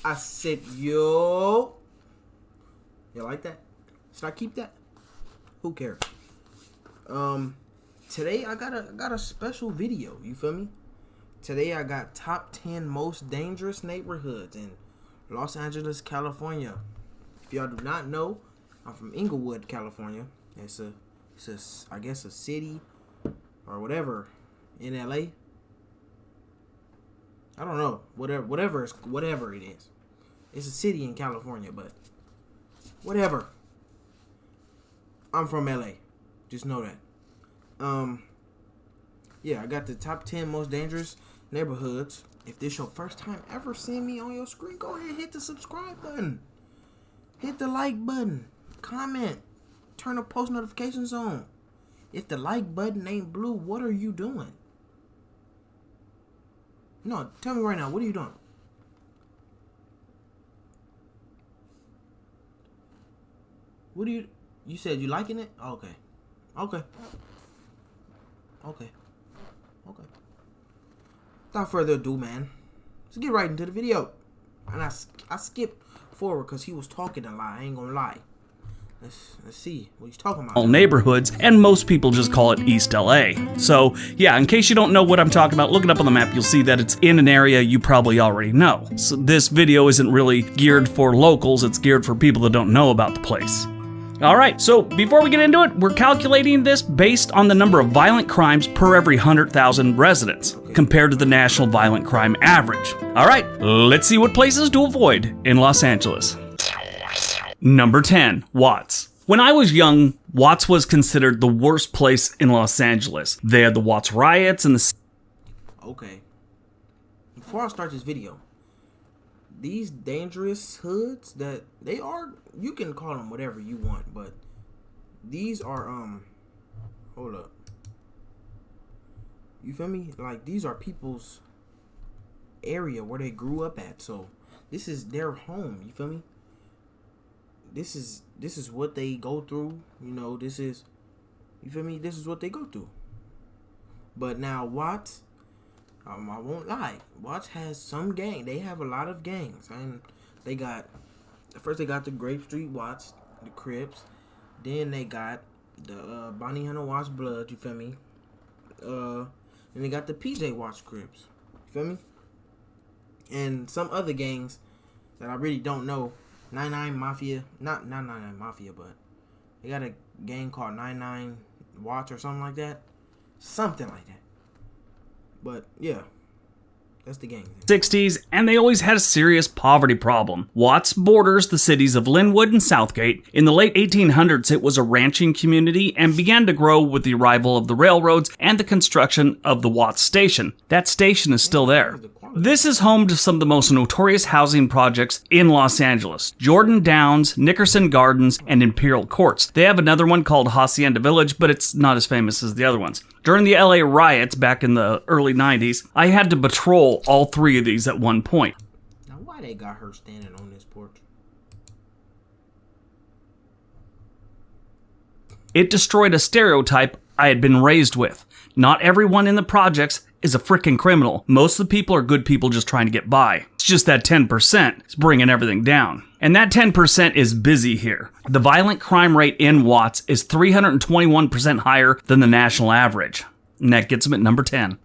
I said, yo. You like that? Should I keep that? Who cares? Today I got a special video. You feel me? Today I got top 10 most dangerous neighborhoods in Los Angeles, California. If y'all do not know, I'm from Inglewood, California. It's I guess a city or whatever in LA. I don't know. Whatever it is. It's a city in California, but whatever. I'm from LA. Just know that. Yeah, I got the top 10 most dangerous neighborhoods. If this your first time ever seeing me on your screen, go ahead and hit the subscribe button. Hit the like button. Comment. Turn the post notifications on. If the like button ain't blue, what are you doing? No, tell me right now, what are you doing? What are you said you liking it? Okay. Without further ado, man, let's get right into the video. And I skipped forward because he was talking a lot. I ain't gonna lie. Let's see what he's talking about. All neighborhoods, and most people just call it East LA. So yeah, in case you don't know what I'm talking about, look it up on the map. You'll see that it's in an area you probably already know. So this video isn't really geared for locals. It's geared for people that don't know about the place. Alright, so before we get into it, we're calculating this based on the number of violent crimes per every 100,000 residents, compared to the national violent crime average. Alright, let's see what places to avoid in Los Angeles. Number 10, Watts. When I was young, Watts was considered the worst place in Los Angeles. They had the Watts riots and the... Okay. Before I start this video, these dangerous hoods that they are, you can call them whatever you want, but these are hold up, you feel me? Like, these are people's area where they grew up at, so this is their home. You feel me? This is what they go through. You know, this is, you feel me? This is what they go through. But now Watts, I won't lie, Watts has some gang. They have a lot of gangs, and they got, first they got the Grape Street Watts, the Crips. Then they got the Bonnie Hunter Watts Blood. You feel me? Then they got the PJ Watts Crips. You feel me? And some other gangs that I really don't know. 99 Mafia, not 99 Mafia, but they got a gang called 99 Watts or something like that. Something like that. But yeah, that's the gang. 60s, and they always had a serious poverty problem. Watts borders the cities of Linwood and Southgate. In the late 1800s, it was a ranching community and began to grow with the arrival of the railroads and the construction of the Watts Station. That station is still there. This is home to some of the most notorious housing projects in Los Angeles: Jordan Downs, Nickerson Gardens, and Imperial Courts. They have another one called Hacienda Village, but it's not as famous as the other ones. During the LA riots back in the early 90s, I had to patrol all three of these at one point. Now, why they got her standing on this porch? It destroyed a stereotype I had been raised with. Not everyone in the projects is a frickin' criminal. Most of the people are good people just trying to get by. It's just that 10% is bringing everything down. And that 10% is busy here. The violent crime rate in Watts is 321% higher than the national average. And that gets them at number 10.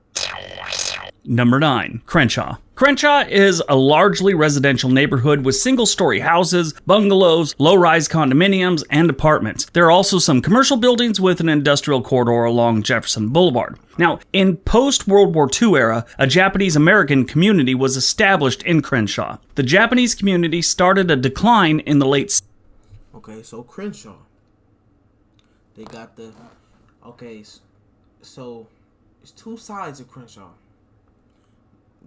Number 9, Crenshaw. Crenshaw is a largely residential neighborhood with single-story houses, bungalows, low-rise condominiums, and apartments. There are also some commercial buildings with an industrial corridor along Jefferson Boulevard. Now, in post-World War II era, a Japanese-American community was established in Crenshaw. The Japanese community started a decline in the late... Okay, so Crenshaw. They got the... Okay, so it's two sides of Crenshaw.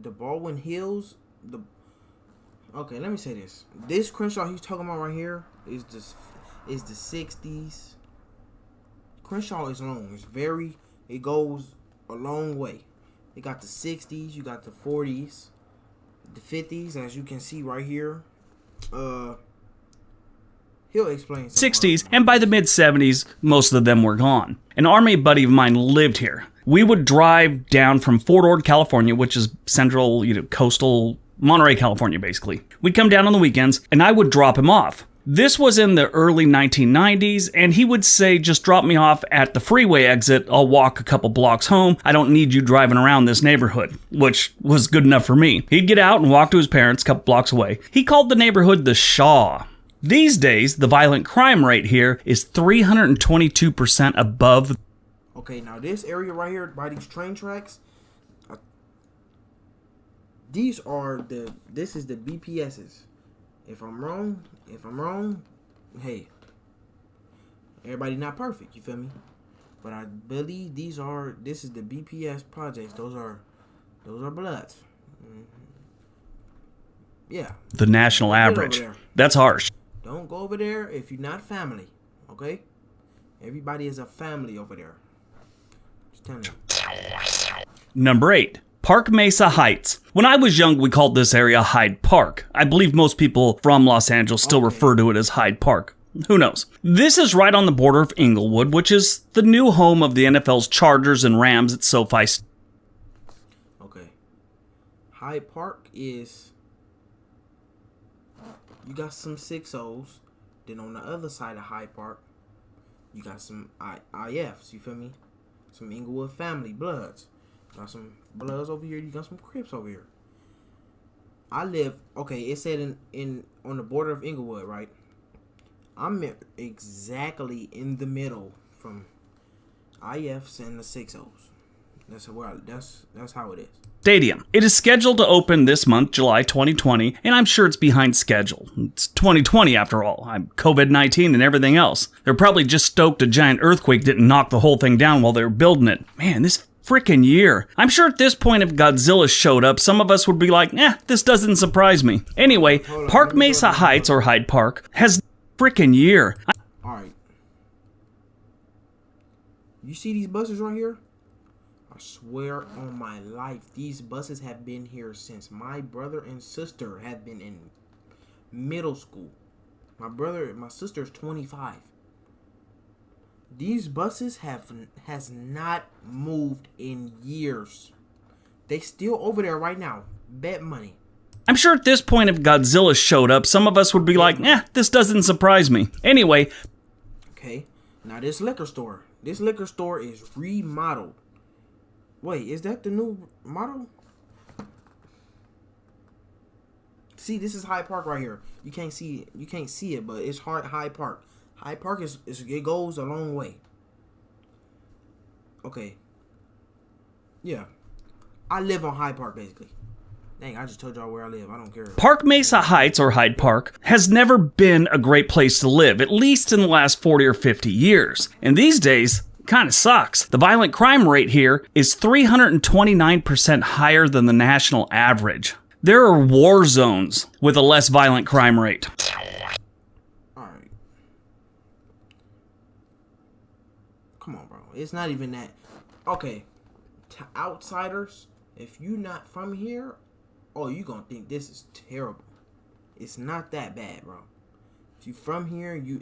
The Baldwin Hills, okay, let me say this. This Crenshaw he's talking about right here is the 60s. Crenshaw is long. It goes a long way. You got the 60s, you got the 40s, the 50s, as you can see right here. He'll explain. 60s, and by the mid-70s, most of them were gone. An Army buddy of mine lived here. We would drive down from Fort Ord, California, which is central, coastal Monterey, California, basically. We'd come down on the weekends, and I would drop him off. This was in the early 1990s, and he would say, just drop me off at the freeway exit. I'll walk a couple blocks home. I don't need you driving around this neighborhood, which was good enough for me. He'd get out and walk to his parents a couple blocks away. He called the neighborhood the Shaw. These days, the violent crime rate here is 322% above. Okay, now this area right here by these train tracks, this is the BPSs. If I'm wrong, hey, everybody not perfect, you feel me? But I believe this is the BPS projects. Those are bloods. Yeah. The national average. That's harsh. Don't go over there if you're not family, okay? Everybody is a family over there. Just telling you. Number 8. Park Mesa Heights. When I was young, we called this area Hyde Park. I believe most people from Los Angeles still refer to it as Hyde Park. Who knows? This is right on the border of Inglewood, which is the new home of the NFL's Chargers and Rams at SoFi. Okay. Hyde Park is... You got some 6-0s. Then on the other side of Hyde Park, you got some IFs, you feel me? Some Inglewood family bloods. Got some bloods over here. You got some Crips over here. I live... Okay, it said on the border of Inglewood, right? I'm exactly in the middle from IFs and the 6-0s. That's how it is. Stadium. It is scheduled to open this month, July 2020, and I'm sure it's behind schedule. It's 2020 after all. I'm COVID-19 and everything else. They're probably just stoked a giant earthquake didn't knock the whole thing down while they were building it. Man, this frickin' year. I'm sure at this point if Godzilla showed up, some of us would be like, this doesn't surprise me. Anyway, Park Mesa Heights, or Hyde Park, has frickin' year. Alright. You see these buses right here? I swear on my life, these buses have been here since my brother and sister have been in middle school. My sister's 25. These buses has not moved in years. They still over there right now. Bet money. I'm sure at this point if Godzilla showed up, some of us would be like, this doesn't surprise me. Anyway. Okay, now this liquor store. This liquor store is remodeled. Wait, is that the new model? See, this is Hyde Park right here. You can't see it, but it's Hyde Park. Hyde Park it goes a long way. Okay. Yeah. I live on Hyde Park basically. Dang, I just told y'all where I live. I don't care. Park Mesa Heights, or Hyde Park, has never been a great place to live, at least in the last 40 or 50 years. And these days, kind of sucks. The violent crime rate here is 329% higher than the national average. There are war zones with a less violent crime rate. Alright. Come on, bro. It's not even that. Okay. To outsiders, if you not from here, you gonna think this is terrible. It's not that bad, bro. If you from here, you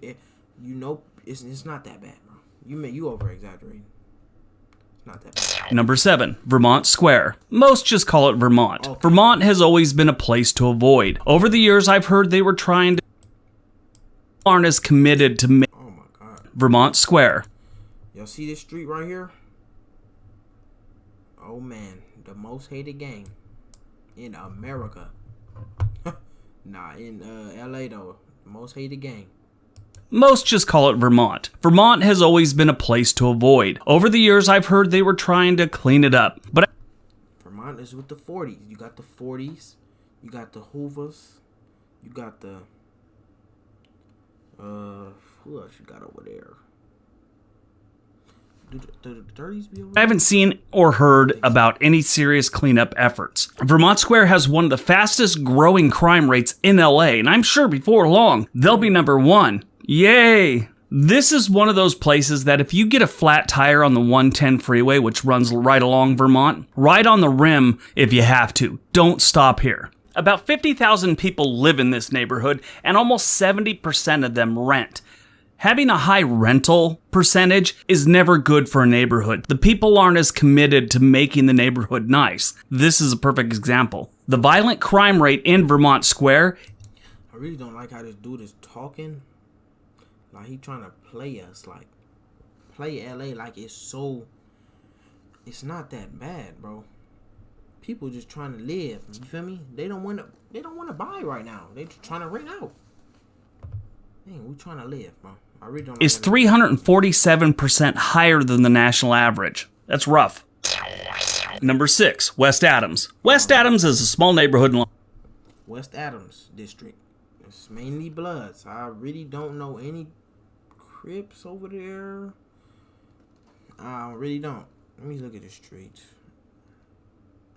know it's not that bad, bro. You over exaggerating. It's not that bad. Number 7, Vernon Square. Most just call it Vermont. Okay. Vermont has always been a place to avoid. Over the years, I've heard they were trying to aren't as committed to oh my God. Vernon Square. Y'all see this street right here? Oh man, the most hated gang in America. Nah, in LA though, most hated gang. Most just call it Vermont. Vermont has always been a place to avoid. Over the years, I've heard they were trying to clean it up. But Vermont is with the 40s. You got the 40s. You got the Hoovers. You got the... who else you got over there? Do the 30s be over there? I haven't seen or heard about any serious cleanup efforts. Vernon Square has one of the fastest growing crime rates in LA, and I'm sure before long, they'll be number 1. Yay! This is one of those places that if you get a flat tire on the 110 freeway, which runs right along Vermont, right on the rim if you have to, don't stop here. About 50,000 people live in this neighborhood, and almost 70% of them rent. Having a high rental percentage is never good for a neighborhood. The people aren't as committed to making the neighborhood nice. This is a perfect example. The violent crime rate in Vernon Square. I really don't like how this dude is talking. Like he trying to play us, like play LA like it's not that bad, bro. People just trying to live. You feel me? They don't want to buy right now. They just trying to rent out. Man, we trying to live, bro. I really don't. Is 347% higher than the national average. That's rough. Number 6, West Adams. West Adams is a small neighborhood in West Adams district. It's mainly Bloods. I really don't know any Crips over there. I really don't. Let me look at the streets.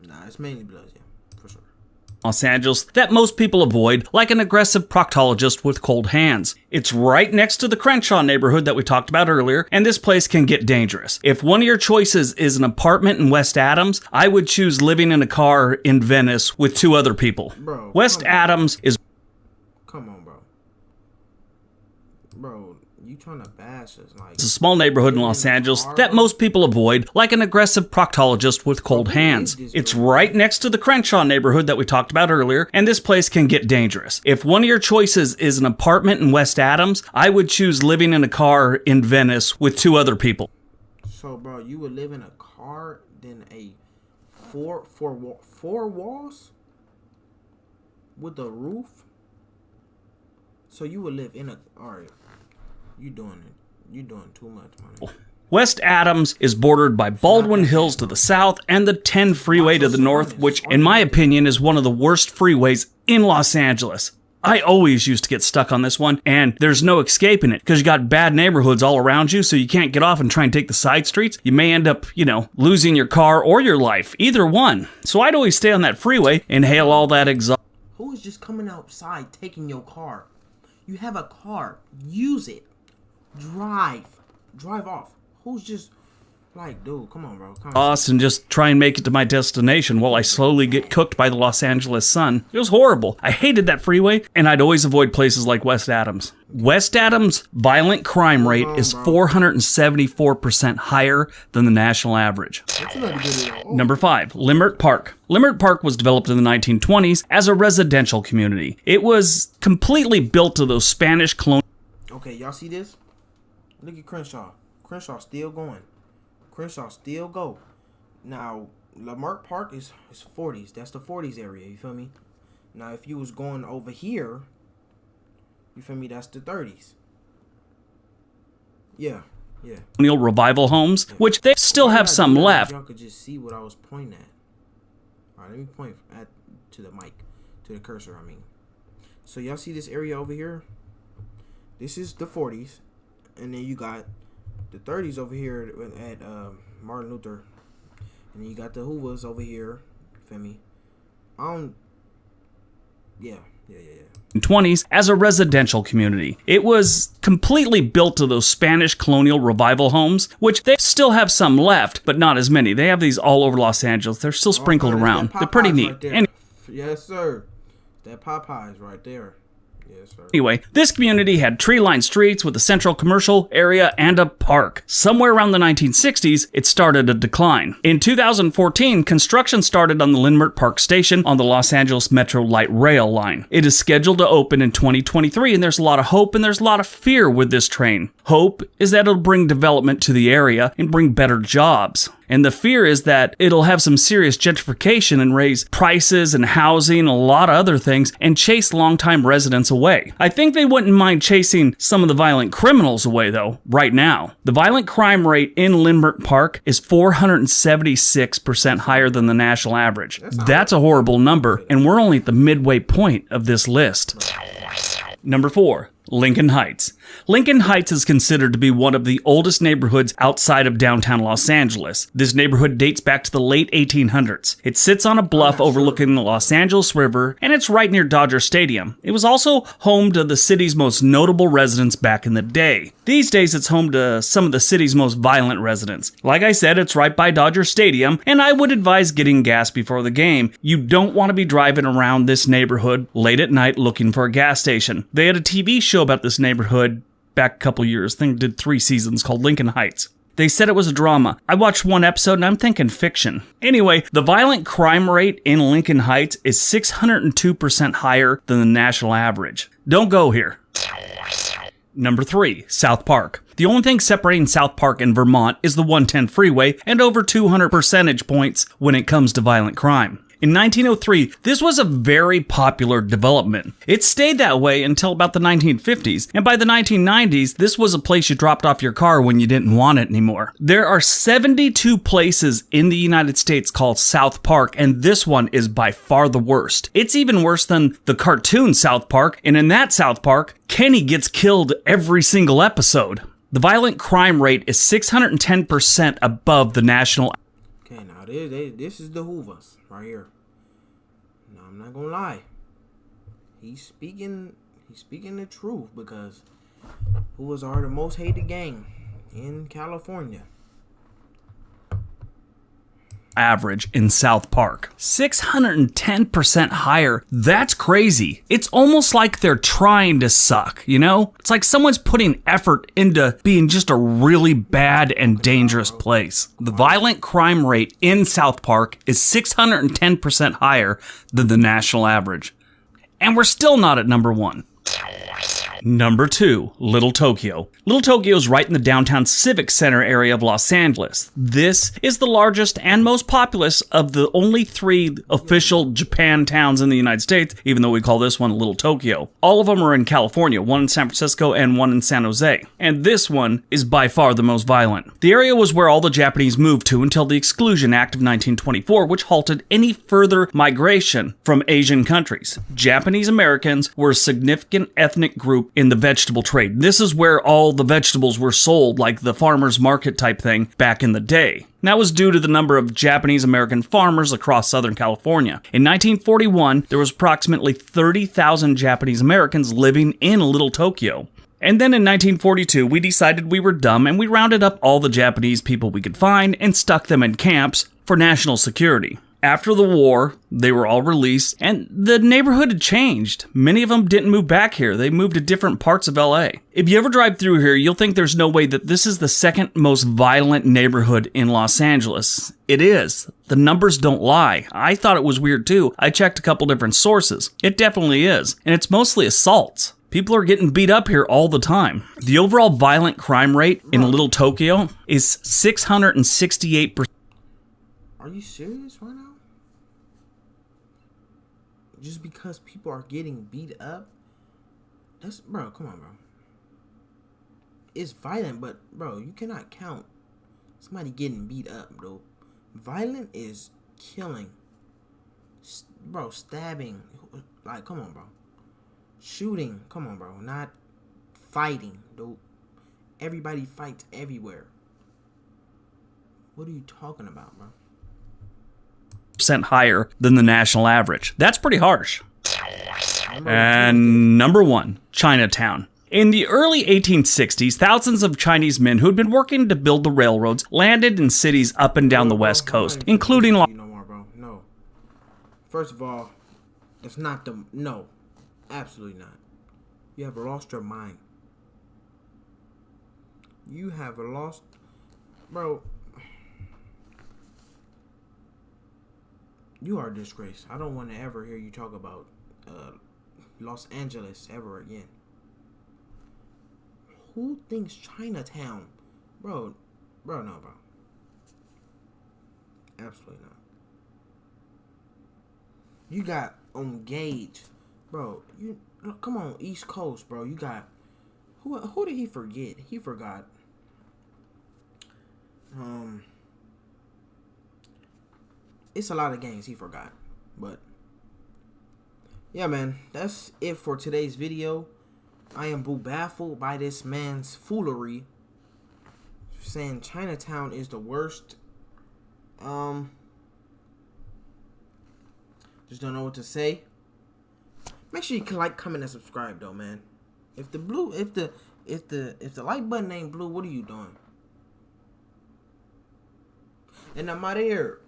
Nah, it's mainly Bloods, yeah, for sure. Los Angeles that most people avoid, like an aggressive proctologist with cold hands. It's right next to the Crenshaw neighborhood that we talked about earlier, and this place can get dangerous. If one of your choices is an apartment in West Adams, I would choose living in a car in Venice with 2 other people. Bro, West Adams is... Come on, bro. Bro, you trying to bash us? Like, it's a small neighborhood in Los Angeles that most people avoid, like an aggressive proctologist with cold hands. It's right next to the Crenshaw neighborhood that we talked about earlier, and this place can get dangerous. If one of your choices is an apartment in West Adams, I would choose living in a car in Venice with 2 other people. So, bro, you would live in a car, then a four walls with a roof? So you would live in a... Alright, you doing too much, man. West Adams is bordered by Baldwin Hills to the south and the 10 freeway to the north, which, in my opinion, is one of the worst freeways in Los Angeles. I always used to get stuck on this one, and there's no escaping it, because you got bad neighborhoods all around you, so you can't get off and try and take the side streets. You may end up, losing your car or your life, either one. So I'd always stay on that freeway, inhale all that exhaust. Who is just coming outside taking your car? You have a car. Use it. Drive off. Who's just like, dude, come on, bro. And just try and make it to my destination while I slowly get cooked by the Los Angeles sun. It was horrible. I hated that freeway, and I'd always avoid places like West Adams. West Adams' violent crime rate is 474% higher than the national average. Number 5, Leimert Park. Leimert Park was developed in the 1920s as a residential community. It was completely built to those Spanish colonial... Okay, y'all see this? Look at Crenshaw. Crenshaw still going. Crenshaw still go. Now, Leimert Park is 40s. That's the 40s area, you feel me? Now, if you was going over here, you feel me, that's the 30s. Yeah. Colonial revival homes, which they still have some left. Y'all could just see what I was pointing at. All right, let me point to the mic, to the cursor, I mean. So, y'all see this area over here? This is the 40s. And then you got the 30s over here at Martin Luther. And then you got the Hoovers over here. Feel me? Yeah. 20s as a residential community. It was completely built to those Spanish colonial revival homes, which they still have some left, but not as many. They have these all over Los Angeles. They're still sprinkled around. They're pretty neat. Right yes, sir. That Popeyes right there. Yes, sir. Anyway, this community had tree-lined streets with a central commercial area and a park. Somewhere around the 1960s, it started a decline. In 2014, construction started on the Leimert Park station on the Los Angeles Metro Light Rail line. It is scheduled to open in 2023, and there's a lot of hope and there's a lot of fear with this train. Hope is that it'll bring development to the area and bring better jobs. And the fear is that it'll have some serious gentrification and raise prices and housing and a lot of other things and chase longtime residents away. I think they wouldn't mind chasing some of the violent criminals away, though, right now. The violent crime rate in Leimert Park is 476% higher than the national average. That's a horrible number, and we're only at the midway point of this list. Number 4. Lincoln Heights. Lincoln Heights is considered to be one of the oldest neighborhoods outside of downtown Los Angeles. This neighborhood dates back to the late 1800s. It sits on a bluff overlooking the Los Angeles River, and it's right near Dodger Stadium. It was also home to the city's most notable residents back in the day. These days, it's home to some of the city's most violent residents. Like I said, it's right by Dodger Stadium, and I would advise getting gas before the game. You don't want to be driving around this neighborhood late at night looking for a gas station. They had a TV show about this neighborhood back a couple years. I think it did 3 seasons, called Lincoln Heights. They said it was a drama. I watched one episode and I'm thinking fiction. Anyway, the violent crime rate in Lincoln Heights is 602% higher than the national average. Don't go here. Number 3, South Park. The only thing separating South Park and Vermont is the 110 freeway and over 200 percentage points when it comes to violent crime. In 1903, this was a very popular development. It stayed that way until about the 1950s, and by the 1990s, this was a place you dropped off your car when you didn't want it anymore. There are 72 places in the United States called South Park, and this one is by far the worst. It's even worse than the cartoon South Park, and in that South Park, Kenny gets killed every single episode. The violent crime rate is 610% above the national. Okay, now this is the Hoovers right here. Now I'm not gonna lie. He's speaking the truth, because Hoovers are the most hated gang in California. Average in South Park. 610% higher. That's crazy. It's almost like they're trying to suck, you know? It's like someone's putting effort into being just a really bad and dangerous place. The violent crime rate in South Park is 610% higher than the national average. And we're still not at number 1. Number 2, Little Tokyo. Little Tokyo is right in the downtown Civic Center area of Los Angeles. This is the largest and most populous of the only 3 official Japan towns in the United States, even though we call this one Little Tokyo. All of them are in California, one in San Francisco and one in San Jose. And this one is by far the most violent. The area was where all the Japanese moved to until the Exclusion Act of 1924, which halted any further migration from Asian countries. Japanese Americans were a significant ethnic group in the vegetable trade. This is where all the vegetables were sold, like the farmer's market type thing back in the day. And that was due to the number of Japanese American farmers across Southern California. In 1941, there was approximately 30,000 Japanese Americans living in Little Tokyo. And then in 1942, we decided we were dumb and we rounded up all the Japanese people we could find and stuck them in camps for national security. After the war, they were all released, and the neighborhood had changed. Many of them didn't move back here. They moved to different parts of LA. If you ever drive through here, you'll think there's no way that this is the second most violent neighborhood in Los Angeles. It is. The numbers don't lie. I thought it was weird too. I checked a couple different sources. It definitely is, and it's mostly assaults. People are getting beat up here all the time. The overall violent crime rate in Little Tokyo is 668%. Are you serious right now? Just because people are getting beat up? That's, bro, come on, bro. It's violent, but, bro, you cannot count somebody getting beat up, bro. Violent is killing. Bro, stabbing. Like, come on, bro. Shooting. Come on, bro. Not fighting, dude. Everybody fights everywhere. What are you talking about, bro? Percent higher than the national average. That's pretty harsh. And number 1, Chinatown. In the early 1860s, thousands of Chinese men who had been working to build the railroads landed in cities up and down the West Coast, including No more, bro. No. First of all, it's not the... No. Absolutely not. You have lost your mind. You have lost... Bro... You are a disgrace. I don't want to ever hear you talk about Los Angeles ever again. Who thinks Chinatown? Bro, no, bro. Absolutely not. You got on Gage. Bro, you come on, East Coast, bro. You got... Who did he forget? He forgot. It's a lot of gangs he forgot. But yeah, man, that's it for today's video. I am baffled by this man's foolery, saying Chinatown is the worst. Just don't know what to say. Make sure you can like, comment, and subscribe though, man. If the like button ain't blue, what are you doing? And I'm out of here.